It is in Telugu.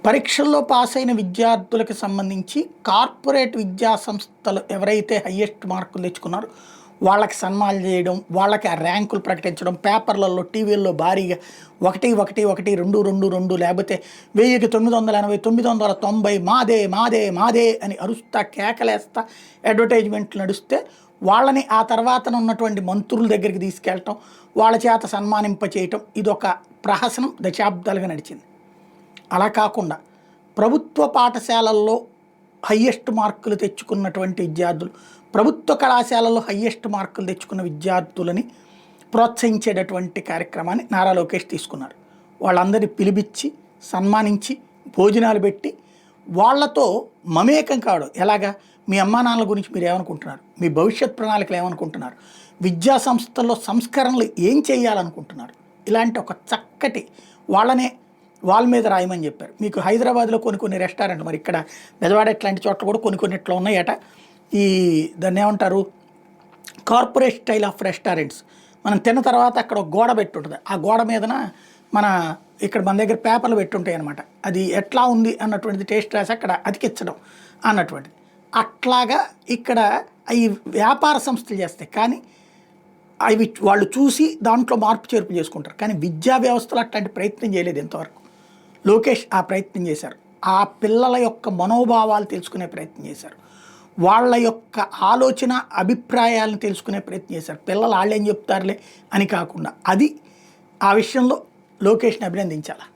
పరీక్షల్లో పాస్ అయిన విద్యార్థులకు సంబంధించి కార్పొరేట్ విద్యా సంస్థలు ఎవరైతే హయ్యెస్ట్ మార్కులు తెచ్చుకున్నారో వాళ్ళకి సన్మానాలు చేయడం, వాళ్ళకి ఆ ర్యాంకులు ప్రకటించడం, పేపర్లలో టీవీల్లో భారీగా 1 1 1 2 2 2 లేకపోతే 1000కి 980 990 మాదే మాదే మాదే అని అరుస్తా కేకలేస్తా అడ్వర్టైజ్మెంట్లు నడుస్తే వాళ్ళని ఆ తర్వాతన ఉన్నటువంటి మంత్రుల దగ్గరికి తీసుకెళ్ళటం, వాళ్ళ చేత సన్మానింపచేయటం ఇదొక ప్రహసనం దశాబ్దాలుగా నడిచింది. అలా కాకుండా ప్రభుత్వ పాఠశాలల్లో హయ్యెస్ట్ మార్కులు తెచ్చుకున్నటువంటి విద్యార్థులు, ప్రభుత్వ కళాశాలల్లో హయ్యెస్ట్ మార్కులు తెచ్చుకున్న విద్యార్థులని ప్రోత్సహించేటటువంటి కార్యక్రమాన్ని నారా లోకేష్ తీసుకున్నారు. వాళ్ళందరినీ పిలిపించి సన్మానించి భోజనాలు పెట్టి వాళ్ళతో మమేకం కావడం. ఎలాగా మీ అమ్మా నాన్నల గురించి మీరు ఏమనుకుంటున్నారు, మీ భవిష్యత్ ప్రణాళికలు ఏమనుకుంటున్నారు, విద్యా సంస్థల్లో సంస్కరణలు ఏం చేయాలనుకుంటున్నారు, ఇలాంటి ఒక చక్కటి వాళ్ళనే వాళ్ళ మీద రాయమని చెప్పారు. మీకు హైదరాబాద్లో కొన్ని రెస్టారెంట్లు, మరి ఇక్కడ బెజవాడ ఇట్లాంటి చోట్ల కూడా కొన్ని ఇట్లా ఉన్నాయట. ఈ దాన్ని ఏమంటారు, కార్పొరేట్ స్టైల్ ఆఫ్ రెస్టారెంట్స్. మనం తిన్న తర్వాత అక్కడ ఒక గోడ పెట్టి ఉంటుంది, ఆ గోడ మీదన మన దగ్గర పేపర్లు పెట్టుంటాయి అనమాట. అది ఎట్లా ఉంది అన్నటువంటిది టేస్ట్ రాసి అక్కడ అతికించడం అన్నటువంటిది. అట్లాగా ఇక్కడ ఈ వ్యాపార సంస్థలు చేస్తాయి, కానీ అవి వాళ్ళు చూసి దాంట్లో మార్పు చేర్పు చేసుకుంటారు. కానీ విద్యా వ్యవస్థలో అట్లాంటి ప్రయత్నం చేయలేదు ఇంతవరకు. లోకేష్ ఆ ప్రయత్నం చేశారు. ఆ పిల్లల యొక్క మనోభావాలు తెలుసుకునే ప్రయత్నం చేశారు, వాళ్ళ యొక్క ఆలోచన అభిప్రాయాలను తెలుసుకునే ప్రయత్నం చేశారు. పిల్లలు వాళ్ళు ఏం చెప్తారులే అని కాకుండా అది ఆ విషయంలో లోకేష్ని అభినందించాలి.